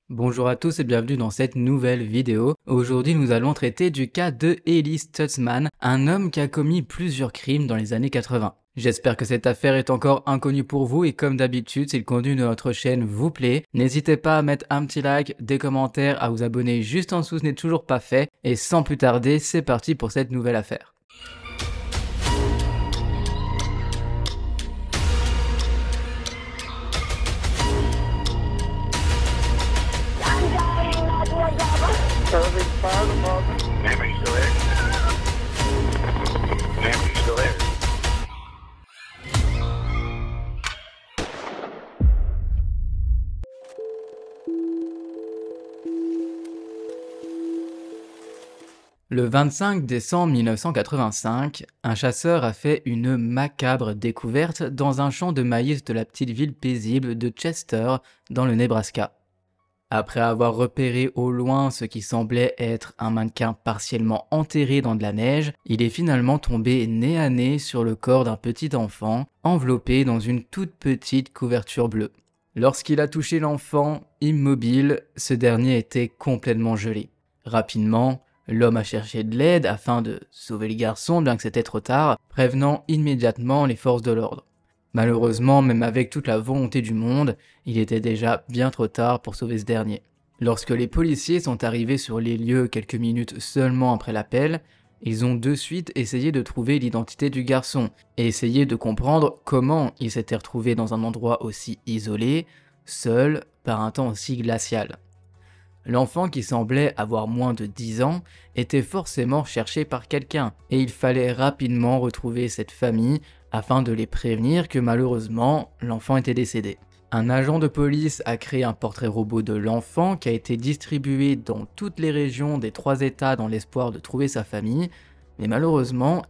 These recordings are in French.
Bonjour à tous et bienvenue dans cette nouvelle vidéo. Aujourd'hui, nous allons traiter du cas de Eli Stutzman, un homme qui a commis plusieurs crimes dans les années 80. J'espère que cette affaire est encore inconnue pour vous et comme d'habitude, si le contenu de notre chaîne vous plaît, n'hésitez pas à mettre un petit like, des commentaires, à vous abonner juste en dessous si ce n'est toujours pas fait. Et sans plus tarder, c'est parti pour cette nouvelle affaire. Serving fire department. Ma'am, are you still there? Ma'am, are you still there? Le 25 décembre 1985, un chasseur a fait une macabre découverte dans un champ de maïs de la petite ville paisible de Chester, dans le Nebraska. Après avoir repéré au loin ce qui semblait être un mannequin partiellement enterré dans de la neige, il est finalement tombé nez à nez sur le corps d'un petit enfant, enveloppé dans une toute petite couverture bleue. Lorsqu'il a touché l'enfant, immobile, ce dernier était complètement gelé. Rapidement, l'homme a cherché de l'aide afin de sauver le garçon, bien que c'était trop tard, prévenant immédiatement les forces de l'ordre. Malheureusement, même avec toute la volonté du monde, il était déjà bien trop tard pour sauver ce dernier. Lorsque les policiers sont arrivés sur les lieux quelques minutes seulement après l'appel, ils ont de suite essayé de trouver l'identité du garçon et essayé de comprendre comment il s'était retrouvé dans un endroit aussi isolé, seul, par un temps aussi glacial. L'enfant qui semblait avoir moins de 10 ans était forcément cherché par quelqu'un et il fallait rapidement retrouver cette famille afin de les prévenir que malheureusement l'enfant était décédé. Un agent de police a créé un portrait robot de l'enfant qui a été distribué dans toutes les régions des 3 États dans l'espoir de trouver sa famille, mais malheureusement,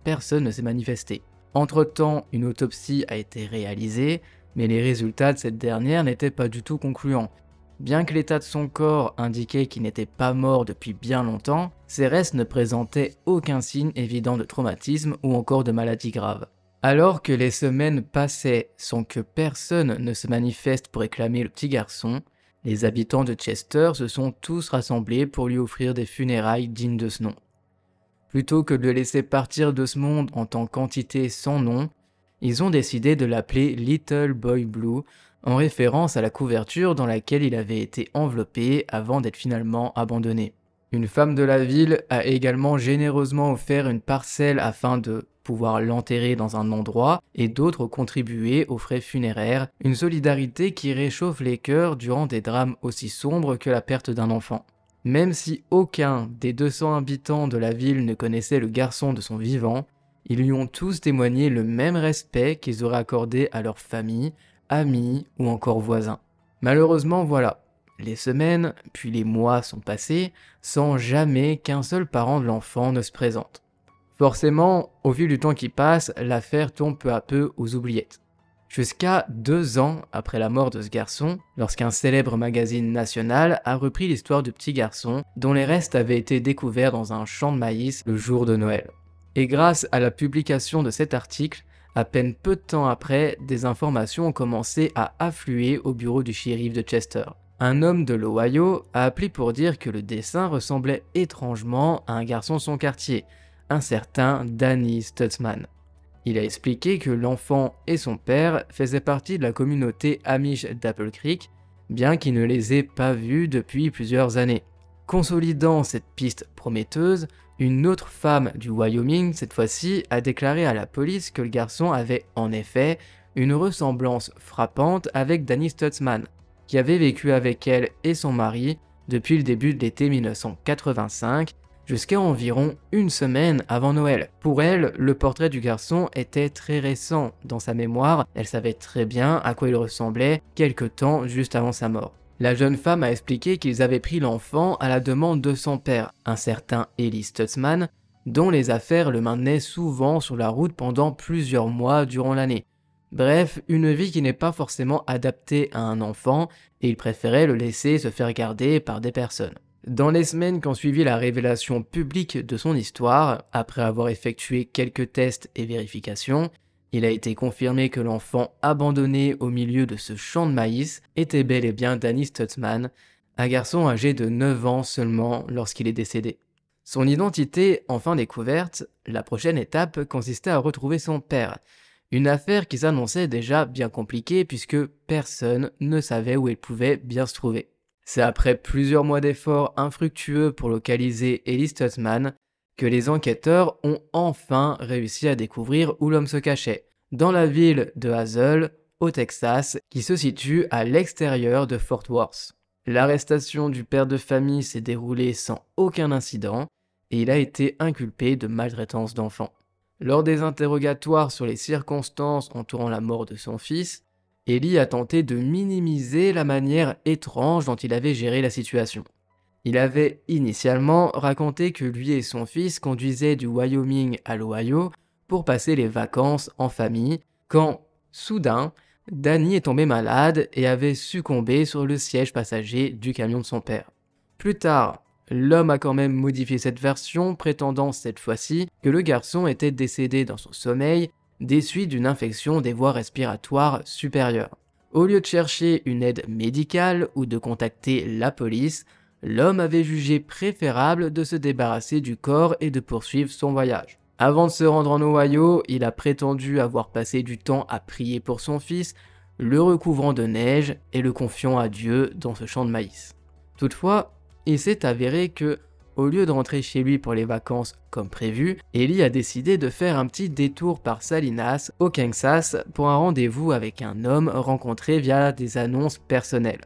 personne ne s'est manifesté. Entre-temps, une autopsie a été réalisée, mais les résultats de cette dernière n'étaient pas du tout concluants. Bien que l'état de son corps indiquait qu'il n'était pas mort depuis bien longtemps, ses restes ne présentaient aucun signe évident de traumatisme ou encore de maladie grave. Alors que les semaines passaient sans que personne ne se manifeste pour réclamer le petit garçon, les habitants de Chester se sont tous rassemblés pour lui offrir des funérailles dignes de ce nom. Plutôt que de le laisser partir de ce monde en tant qu'entité sans nom, ils ont décidé de l'appeler Little Boy Blue, en référence à la couverture dans laquelle il avait été enveloppé avant d'être finalement abandonné. Une femme de la ville a également généreusement offert une parcelle afin de pouvoir l'enterrer dans un endroit et d'autres ont contribué aux frais funéraires, une solidarité qui réchauffe les cœurs durant des drames aussi sombres que la perte d'un enfant. Même si aucun des 200 habitants de la ville ne connaissait le garçon de son vivant, ils lui ont tous témoigné le même respect qu'ils auraient accordé à leur famille, amis ou encore voisins. Malheureusement, voilà, les semaines puis les mois sont passés sans jamais qu'un seul parent de l'enfant ne se présente. Forcément, au fil du temps qui passe, l'affaire tombe peu à peu aux oubliettes. Jusqu'à 2 ans après la mort de ce garçon, lorsqu'un célèbre magazine national a repris l'histoire du petit garçon dont les restes avaient été découverts dans un champ de maïs le jour de Noël. Et grâce à la publication de cet article, à peine peu de temps après, des informations ont commencé à affluer au bureau du shérif de Chester. Un homme de l'Ohio a appelé pour dire que le dessin ressemblait étrangement à un garçon de son quartier, un certain Danny Stutzman. Il a expliqué que l'enfant et son père faisaient partie de la communauté Amish d'Apple Creek, bien qu'il ne les ait pas vus depuis plusieurs années. Consolidant cette piste prometteuse, une autre femme du Wyoming, cette fois-ci, a déclaré à la police que le garçon avait en effet une ressemblance frappante avec Danny Stutzman, qui avait vécu avec elle et son mari depuis le début de l'été 1985 jusqu'à environ une semaine avant Noël. Pour elle, le portrait du garçon était très récent dans sa mémoire, elle savait très bien à quoi il ressemblait quelque temps juste avant sa mort. La jeune femme a expliqué qu'ils avaient pris l'enfant à la demande de son père, un certain Eli Stutzman, dont les affaires le maintenaient souvent sur la route pendant plusieurs mois durant l'année. Bref, une vie qui n'est pas forcément adaptée à un enfant, et il préférait le laisser se faire garder par des personnes. Dans les semaines qui ont suivi la révélation publique de son histoire, après avoir effectué quelques tests et vérifications, il a été confirmé que l'enfant abandonné au milieu de ce champ de maïs était bel et bien Danny Stutzman, un garçon âgé de 9 ans seulement lorsqu'il est décédé. Son identité enfin découverte, la prochaine étape consistait à retrouver son père, une affaire qui s'annonçait déjà bien compliquée puisque personne ne savait où il pouvait bien se trouver. C'est après plusieurs mois d'efforts infructueux pour localiser Ellie Stutzman que les enquêteurs ont enfin réussi à découvrir où l'homme se cachait, dans la ville de Hazel, au Texas, qui se situe à l'extérieur de Fort Worth. L'arrestation du père de famille s'est déroulée sans aucun incident et il a été inculpé de maltraitance d'enfants. Lors des interrogatoires sur les circonstances entourant la mort de son fils, Ellie a tenté de minimiser la manière étrange dont il avait géré la situation. Il avait initialement raconté que lui et son fils conduisaient du Wyoming à l'Ohio pour passer les vacances en famille, quand, soudain, Danny est tombé malade et avait succombé sur le siège passager du camion de son père. Plus tard, l'homme a quand même modifié cette version, prétendant cette fois-ci que le garçon était décédé dans son sommeil des suites d'une infection des voies respiratoires supérieures. Au lieu de chercher une aide médicale ou de contacter la police, l'homme avait jugé préférable de se débarrasser du corps et de poursuivre son voyage. Avant de se rendre en Ohio, il a prétendu avoir passé du temps à prier pour son fils, le recouvrant de neige et le confiant à Dieu dans ce champ de maïs. Toutefois, il s'est avéré que, au lieu de rentrer chez lui pour les vacances comme prévu, Ellie a décidé de faire un petit détour par Salinas, au Kansas, pour un rendez-vous avec un homme rencontré via des annonces personnelles.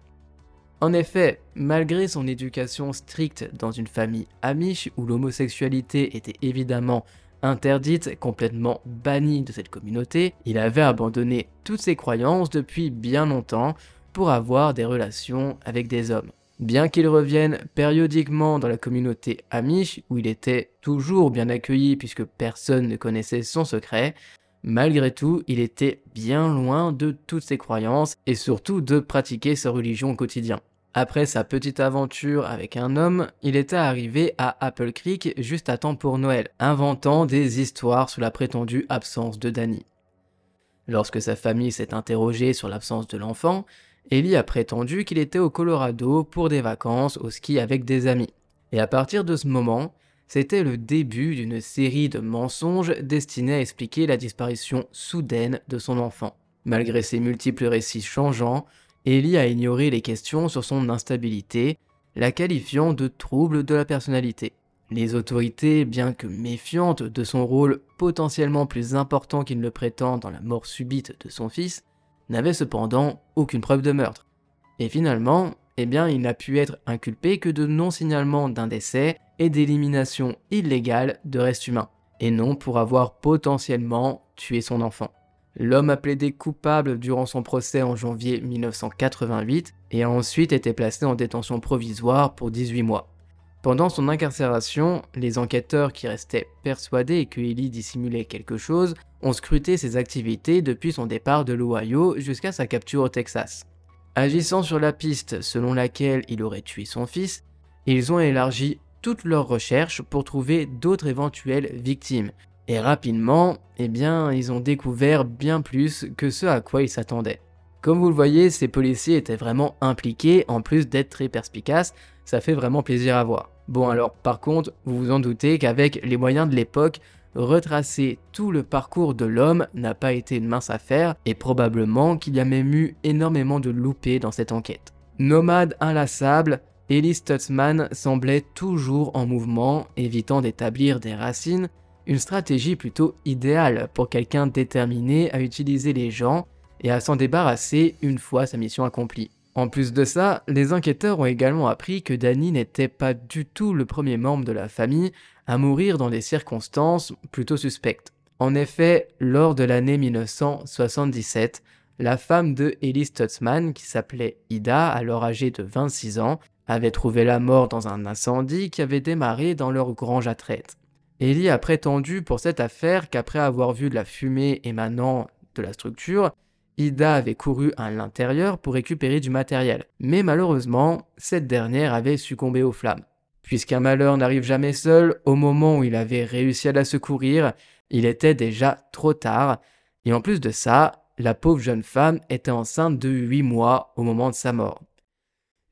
En effet, malgré son éducation stricte dans une famille amish où l'homosexualité était évidemment interdite, complètement bannie de cette communauté, il avait abandonné toutes ses croyances depuis bien longtemps pour avoir des relations avec des hommes. Bien qu'il revienne périodiquement dans la communauté amish, où il était toujours bien accueilli puisque personne ne connaissait son secret, malgré tout, il était bien loin de toutes ses croyances et surtout de pratiquer sa religion au quotidien. Après sa petite aventure avec un homme, il était arrivé à Apple Creek juste à temps pour Noël, inventant des histoires sur la prétendue absence de Danny. Lorsque sa famille s'est interrogée sur l'absence de l'enfant, Ellie a prétendu qu'il était au Colorado pour des vacances au ski avec des amis. Et à partir de ce moment, c'était le début d'une série de mensonges destinés à expliquer la disparition soudaine de son enfant. Malgré ses multiples récits changeants, Ellie a ignoré les questions sur son instabilité, la qualifiant de trouble de la personnalité. Les autorités, bien que méfiantes de son rôle potentiellement plus important qu'il ne le prétend dans la mort subite de son fils, n'avaient cependant aucune preuve de meurtre. Et finalement, il n'a pu être inculpé que de non-signalement d'un décès et d'élimination illégale de restes humains, et non pour avoir potentiellement tué son enfant. L'homme a plaidé coupable durant son procès en janvier 1988 et a ensuite été placé en détention provisoire pour 18 mois. Pendant son incarcération, les enquêteurs qui restaient persuadés que Ellie dissimulait quelque chose ont scruté ses activités depuis son départ de l'Ohio jusqu'à sa capture au Texas. Agissant sur la piste selon laquelle il aurait tué son fils, ils ont élargi toutes leurs recherches pour trouver d'autres éventuelles victimes. Et rapidement, ils ont découvert bien plus que ce à quoi ils s'attendaient. Comme vous le voyez, ces policiers étaient vraiment impliqués, en plus d'être très perspicaces, ça fait vraiment plaisir à voir. Bon alors, par contre, vous vous en doutez qu'avec les moyens de l'époque, retracer tout le parcours de l'homme n'a pas été une mince affaire, et probablement qu'il y a même eu énormément de loupés dans cette enquête. Nomade inlassable, Ellie Stutzman semblait toujours en mouvement, évitant d'établir des racines, une stratégie plutôt idéale pour quelqu'un déterminé à utiliser les gens et à s'en débarrasser une fois sa mission accomplie. En plus de ça, les enquêteurs ont également appris que Danny n'était pas du tout le premier membre de la famille à mourir dans des circonstances plutôt suspectes. En effet, lors de l'année 1977, la femme de Ellie Stutzman, qui s'appelait Ida, alors âgée de 26 ans, avait trouvé la mort dans un incendie qui avait démarré dans leur grange à traite. Ellie a prétendu pour cette affaire qu'après avoir vu de la fumée émanant de la structure, Ida avait couru à l'intérieur pour récupérer du matériel. Mais malheureusement, cette dernière avait succombé aux flammes. Puisqu'un malheur n'arrive jamais seul, au moment où il avait réussi à la secourir, il était déjà trop tard. Et en plus de ça, la pauvre jeune femme était enceinte de 8 mois au moment de sa mort.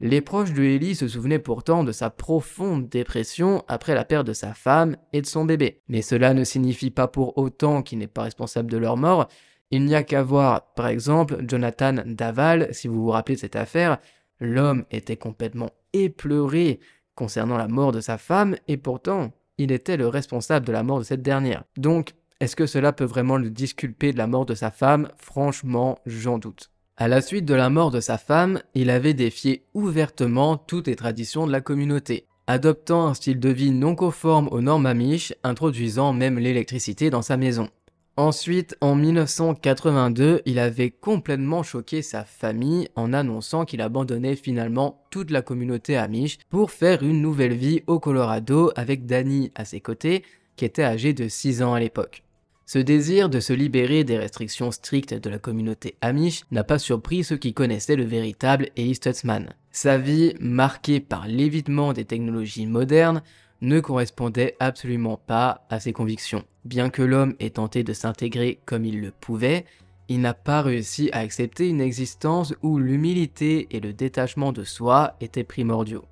Les proches de Ellie se souvenaient pourtant de sa profonde dépression après la perte de sa femme et de son bébé. Mais cela ne signifie pas pour autant qu'il n'est pas responsable de leur mort. Il n'y a qu'à voir, par exemple, Jonathan Daval, si vous vous rappelez de cette affaire. L'homme était complètement éploré concernant la mort de sa femme et pourtant, il était le responsable de la mort de cette dernière. Donc, est-ce que cela peut vraiment le disculper de la mort de sa femme? Franchement, j'en doute. À la suite de la mort de sa femme, il avait défié ouvertement toutes les traditions de la communauté, adoptant un style de vie non conforme aux normes amish, introduisant même l'électricité dans sa maison. Ensuite, en 1982, il avait complètement choqué sa famille en annonçant qu'il abandonnait finalement toute la communauté amish pour faire une nouvelle vie au Colorado avec Danny à ses côtés, qui était âgé de 6 ans à l'époque. Ce désir de se libérer des restrictions strictes de la communauté amish n'a pas surpris ceux qui connaissaient le véritable Ellie Stutzman. Sa vie, marquée par l'évitement des technologies modernes, ne correspondait absolument pas à ses convictions. Bien que l'homme ait tenté de s'intégrer comme il le pouvait, il n'a pas réussi à accepter une existence où l'humilité et le détachement de soi étaient primordiaux.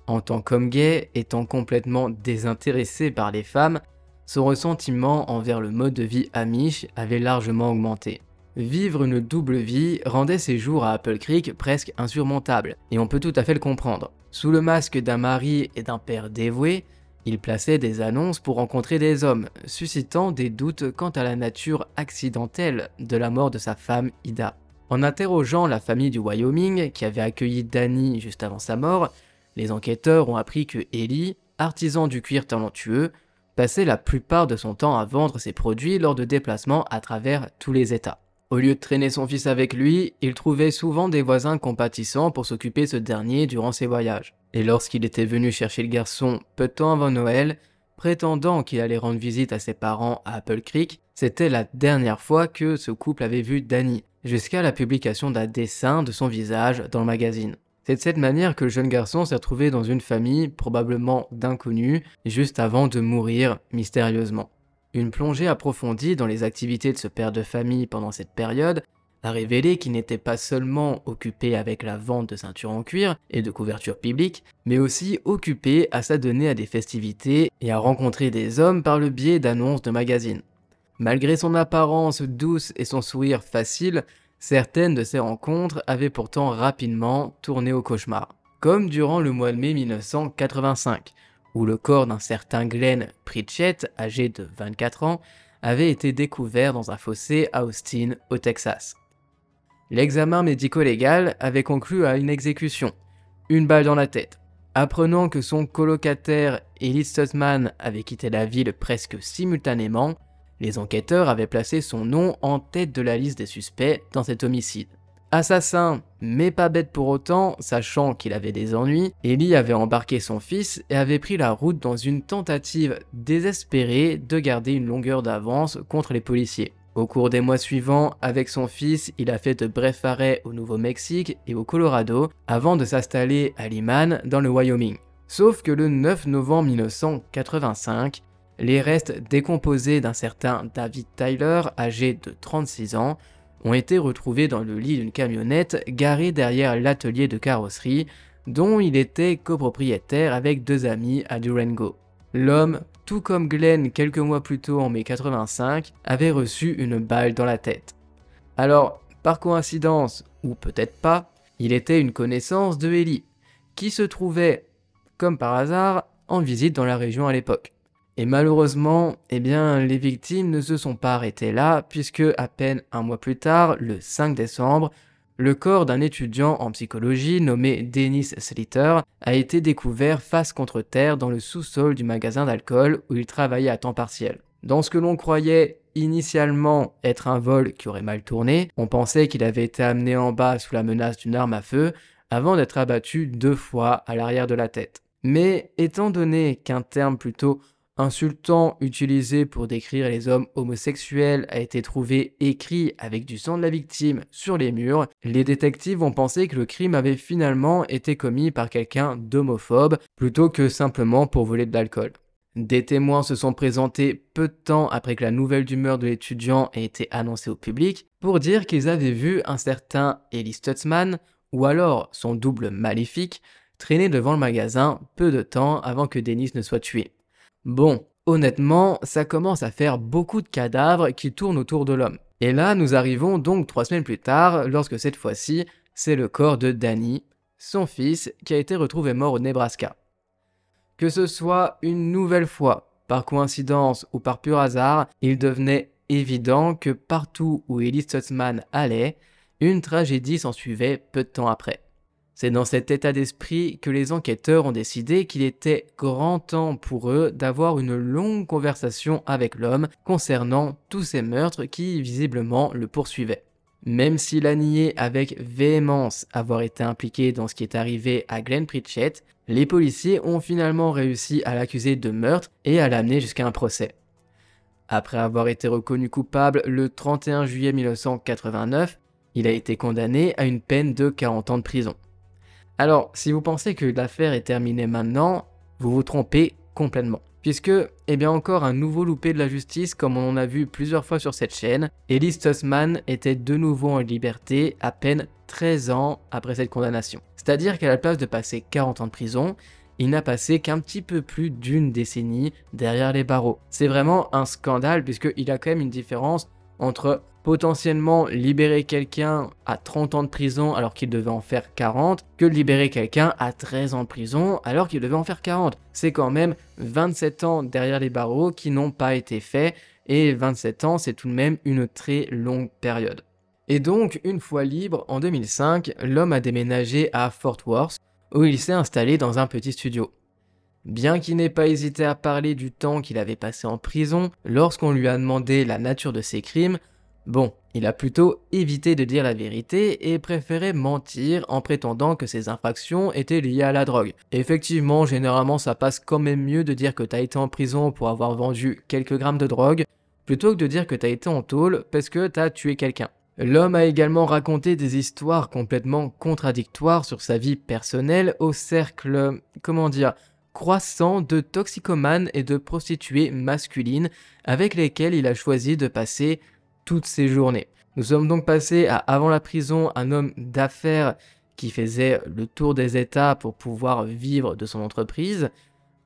En tant qu'homme gay, étant complètement désintéressé par les femmes, son ressentiment envers le mode de vie amish avait largement augmenté. Vivre une double vie rendait ses jours à Apple Creek presque insurmontables, et on peut tout à fait le comprendre. Sous le masque d'un mari et d'un père dévoué, il plaçait des annonces pour rencontrer des hommes, suscitant des doutes quant à la nature accidentelle de la mort de sa femme Ida. En interrogeant la famille du Wyoming, qui avait accueilli Danny juste avant sa mort, les enquêteurs ont appris que Ellie, artisan du cuir talentueux, passait la plupart de son temps à vendre ses produits lors de déplacements à travers tous les États. Au lieu de traîner son fils avec lui, il trouvait souvent des voisins compatissants pour s'occuper ce dernier durant ses voyages. Et lorsqu'il était venu chercher le garçon peu de temps avant Noël, prétendant qu'il allait rendre visite à ses parents à Apple Creek, c'était la dernière fois que ce couple avait vu Danny, jusqu'à la publication d'un dessin de son visage dans le magazine. C'est de cette manière que le jeune garçon s'est retrouvé dans une famille, probablement d'inconnus, juste avant de mourir mystérieusement. Une plongée approfondie dans les activités de ce père de famille pendant cette période a révélé qu'il n'était pas seulement occupé avec la vente de ceintures en cuir et de couvertures bibliques, mais aussi occupé à s'adonner à des festivités et à rencontrer des hommes par le biais d'annonces de magazines. Malgré son apparence douce et son sourire facile, certaines de ces rencontres avaient pourtant rapidement tourné au cauchemar. Comme durant le mois de mai 1985, où le corps d'un certain Glenn Pritchett, âgé de 24 ans, avait été découvert dans un fossé à Austin, au Texas. L'examen médico-légal avait conclu à une exécution, une balle dans la tête. Apprenant que son colocataire Ellie Stutzman avait quitté la ville presque simultanément, les enquêteurs avaient placé son nom en tête de la liste des suspects dans cet homicide. Assassin, mais pas bête pour autant, sachant qu'il avait des ennuis, Ellie avait embarqué son fils et avait pris la route dans une tentative désespérée de garder une longueur d'avance contre les policiers. Au cours des mois suivants, avec son fils, il a fait de brefs arrêts au Nouveau-Mexique et au Colorado avant de s'installer à Liman dans le Wyoming. Sauf que le 9 novembre 1985, les restes décomposés d'un certain David Tyler, âgé de 36 ans, ont été retrouvés dans le lit d'une camionnette garée derrière l'atelier de carrosserie dont il était copropriétaire avec 2 amis à Durango. L'homme, tout comme Glenn quelques mois plus tôt en mai 85, avait reçu une balle dans la tête. Alors, par coïncidence, ou peut-être pas, il était une connaissance de Ellie, qui se trouvait, comme par hasard, en visite dans la région à l'époque. Et malheureusement, les victimes ne se sont pas arrêtées là, puisque à peine un mois plus tard, le 5 décembre, le corps d'un étudiant en psychologie nommé Dennis Slater a été découvert face contre terre dans le sous-sol du magasin d'alcool où il travaillait à temps partiel. Dans ce que l'on croyait initialement être un vol qui aurait mal tourné, on pensait qu'il avait été amené en bas sous la menace d'une arme à feu avant d'être abattu 2 fois à l'arrière de la tête. Mais étant donné qu'un terme plutôt insultant utilisé pour décrire les hommes homosexuels a été trouvé écrit avec du sang de la victime sur les murs, les détectives ont pensé que le crime avait finalement été commis par quelqu'un d'homophobe plutôt que simplement pour voler de l'alcool. Des témoins se sont présentés peu de temps après que la nouvelle du meurtre de l'étudiant ait été annoncée au public pour dire qu'ils avaient vu un certain Ellie Stutzman ou alors son double maléfique, traînait devant le magasin peu de temps avant que Dennis ne soit tué. Bon, honnêtement, ça commence à faire beaucoup de cadavres qui tournent autour de l'homme. Et là, nous arrivons donc 3 semaines plus tard, lorsque cette fois-ci, c'est le corps de Danny, son fils, qui a été retrouvé mort au Nebraska. Que ce soit une nouvelle fois, par coïncidence ou par pur hasard, il devenait évident que partout où Ellie Stutzman allait, une tragédie s'ensuivait peu de temps après. C'est dans cet état d'esprit que les enquêteurs ont décidé qu'il était grand temps pour eux d'avoir une longue conversation avec l'homme concernant tous ces meurtres qui visiblement le poursuivaient. Même s'il a nié avec véhémence avoir été impliqué dans ce qui est arrivé à Glenn Pritchett, les policiers ont finalement réussi à l'accuser de meurtre et à l'amener jusqu'à un procès. Après avoir été reconnu coupable le 31 juillet 1989, il a été condamné à une peine de 40 ans de prison. Alors, si vous pensez que l'affaire est terminée maintenant, vous vous trompez complètement. Puisque, encore un nouveau loupé de la justice comme on en a vu plusieurs fois sur cette chaîne, Ellie Stutzman était de nouveau en liberté à peine 13 ans après cette condamnation. C'est-à-dire qu'à la place de passer 40 ans de prison, il n'a passé qu'un petit peu plus d'une décennie derrière les barreaux. C'est vraiment un scandale puisqu'il a quand même une différence entre potentiellement libérer quelqu'un à 30 ans de prison alors qu'il devait en faire 40, que libérer quelqu'un à 13 ans de prison alors qu'il devait en faire 40. C'est quand même 27 ans derrière les barreaux qui n'ont pas été faits, et 27 ans c'est tout de même une très longue période. Et donc, une fois libre, en 2005, l'homme a déménagé à Fort Worth, où il s'est installé dans un petit studio. Bien qu'il n'ait pas hésité à parler du temps qu'il avait passé en prison, lorsqu'on lui a demandé la nature de ses crimes, il a plutôt évité de dire la vérité et préféré mentir en prétendant que ses infractions étaient liées à la drogue. Effectivement, généralement ça passe quand même mieux de dire que t'as été en prison pour avoir vendu quelques grammes de drogue, plutôt que de dire que t'as été en tôle parce que t'as tué quelqu'un. L'homme a également raconté des histoires complètement contradictoires sur sa vie personnelle au cercle, croissant de toxicomanes et de prostituées masculines avec lesquelles il a choisi de passer toutes ses journées. Nous sommes donc passés à, avant la prison, un homme d'affaires qui faisait le tour des États pour pouvoir vivre de son entreprise,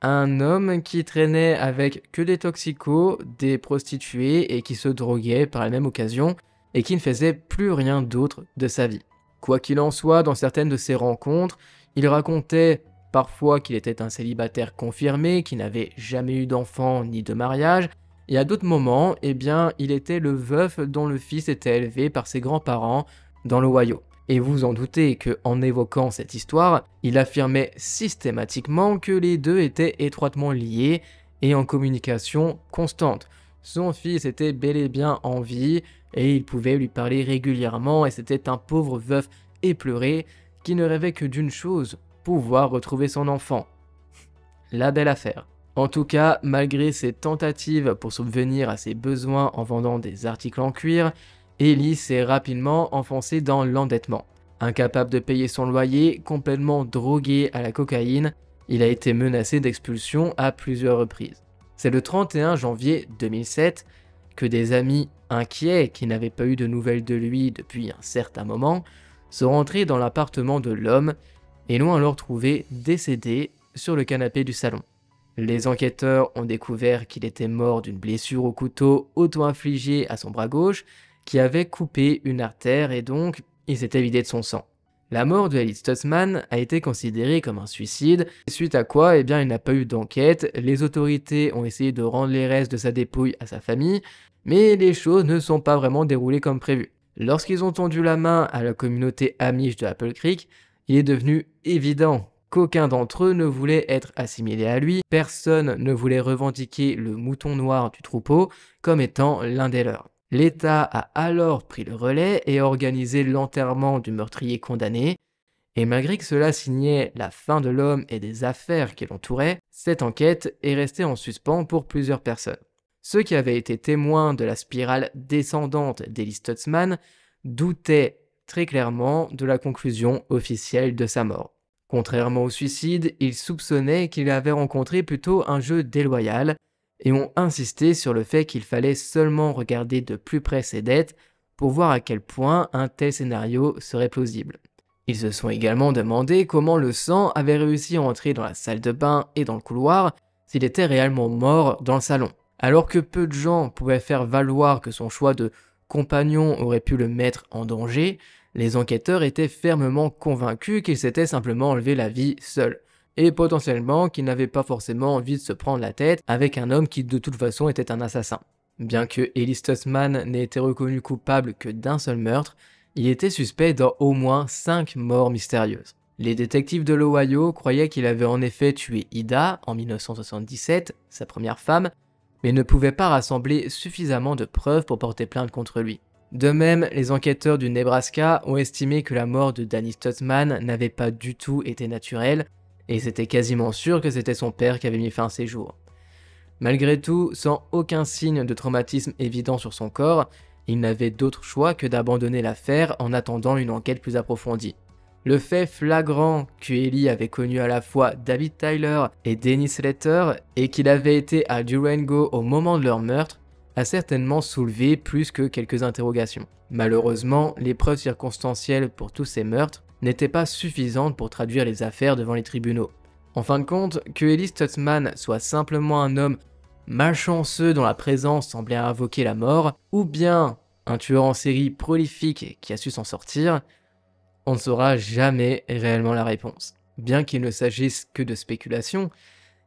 un homme qui traînait avec que des toxicos, des prostituées et qui se droguait par la même occasion et qui ne faisait plus rien d'autre de sa vie. Quoi qu'il en soit, dans certaines de ses rencontres, il racontait parfois qu'il était un célibataire confirmé, qui n'avait jamais eu d'enfant ni de mariage, et à d'autres moments, il était le veuf dont le fils était élevé par ses grands-parents dans l'Ohio. Et vous en doutez qu'en évoquant cette histoire, il affirmait systématiquement que les deux étaient étroitement liés et en communication constante. Son fils était bel et bien en vie et il pouvait lui parler régulièrement, et c'était un pauvre veuf éploré qui ne rêvait que d'une chose, pouvoir retrouver son enfant. La belle affaire. En tout cas, malgré ses tentatives pour subvenir à ses besoins en vendant des articles en cuir, Ellie s'est rapidement enfoncée dans l'endettement. Incapable de payer son loyer, complètement drogué à la cocaïne, il a été menacé d'expulsion à plusieurs reprises. C'est le 31 janvier 2007 que des amis inquiets qui n'avaient pas eu de nouvelles de lui depuis un certain moment sont rentrés dans l'appartement de l'homme et l'ont alors trouvé décédé sur le canapé du salon. Les enquêteurs ont découvert qu'il était mort d'une blessure au couteau auto-infligée à son bras gauche qui avait coupé une artère et donc il s'était vidé de son sang. La mort de Ellie Stutzman a été considérée comme un suicide, suite à quoi il n'a pas eu d'enquête, les autorités ont essayé de rendre les restes de sa dépouille à sa famille, mais les choses ne sont pas vraiment déroulées comme prévu. Lorsqu'ils ont tendu la main à la communauté amish de Apple Creek, il est devenu évident qu'aucun d'entre eux ne voulait être assimilé à lui, personne ne voulait revendiquer le mouton noir du troupeau comme étant l'un des leurs. L'État a alors pris le relais et organisé l'enterrement du meurtrier condamné, et malgré que cela signait la fin de l'homme et des affaires qui l'entouraient, cette enquête est restée en suspens pour plusieurs personnes. Ceux qui avaient été témoins de la spirale descendante d'Ellie Stutzman doutaient très clairement de la conclusion officielle de sa mort. Contrairement au suicide, ils soupçonnaient qu'il avait rencontré plutôt un jeu déloyal et ont insisté sur le fait qu'il fallait seulement regarder de plus près ses dettes pour voir à quel point un tel scénario serait plausible. Ils se sont également demandé comment le sang avait réussi à entrer dans la salle de bain et dans le couloir s'il était réellement mort dans le salon. Alors que peu de gens pouvaient faire valoir que son choix de compagnon aurait pu le mettre en danger, les enquêteurs étaient fermement convaincus qu'il s'était simplement enlevé la vie seul, et potentiellement qu'il n'avait pas forcément envie de se prendre la tête avec un homme qui de toute façon était un assassin. Bien que Eli Stutzman n'ait été reconnu coupable que d'un seul meurtre, il était suspect dans au moins 5 morts mystérieuses. Les détectives de l'Ohio croyaient qu'il avait en effet tué Ida en 1977, sa première femme, mais ne pouvaient pas rassembler suffisamment de preuves pour porter plainte contre lui. De même, les enquêteurs du Nebraska ont estimé que la mort de Danny Stutzman n'avait pas du tout été naturelle, et c'était quasiment sûr que c'était son père qui avait mis fin à ses jours. Malgré tout, sans aucun signe de traumatisme évident sur son corps, il n'avait d'autre choix que d'abandonner l'affaire en attendant une enquête plus approfondie. Le fait flagrant que Eli avait connu à la fois David Tyler et Dennis Slater et qu'il avait été à Durango au moment de leur meurtre a certainement soulevé plus que quelques interrogations. Malheureusement, les preuves circonstancielles pour tous ces meurtres n'étaient pas suffisantes pour traduire les affaires devant les tribunaux. En fin de compte, que Eli Stutzman soit simplement un homme malchanceux dont la présence semblait invoquer la mort, ou bien un tueur en série prolifique qui a su s'en sortir, on ne saura jamais réellement la réponse. Bien qu'il ne s'agisse que de spéculation,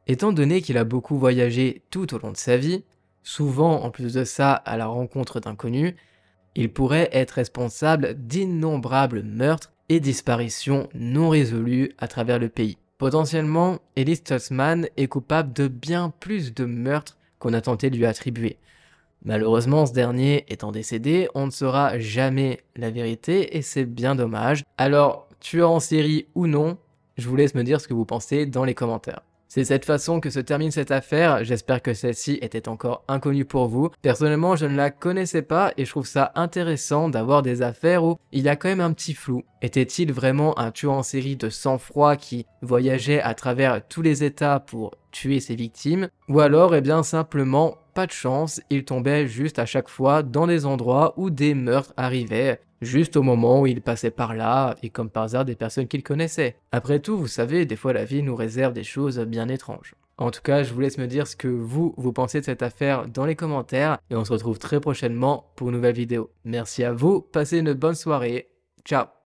étant donné qu'il a beaucoup voyagé tout au long de sa vie, souvent en plus de ça à la rencontre d'inconnus, il pourrait être responsable d'innombrables meurtres et disparitions non résolues à travers le pays. Potentiellement, Eli Stutzman est coupable de bien plus de meurtres qu'on a tenté de lui attribuer. Malheureusement, ce dernier étant décédé, on ne saura jamais la vérité et c'est bien dommage. Alors, tueur en série ou non, je vous laisse me dire ce que vous pensez dans les commentaires. C'est de cette façon que se termine cette affaire, j'espère que celle-ci était encore inconnue pour vous. Personnellement, je ne la connaissais pas et je trouve ça intéressant d'avoir des affaires où il y a quand même un petit flou. Était-il vraiment un tueur en série de sang-froid qui voyageait à travers tous les états pour tuer ses victimes? Ou alors, simplement, pas de chance, il tombait juste à chaque fois dans des endroits où des meurtres arrivaient, juste au moment où il passait par là, et comme par hasard des personnes qu'il connaissait. Après tout, vous savez, des fois la vie nous réserve des choses bien étranges. En tout cas, je vous laisse me dire ce que vous pensez de cette affaire dans les commentaires, et on se retrouve très prochainement pour une nouvelle vidéo. Merci à vous, passez une bonne soirée, ciao!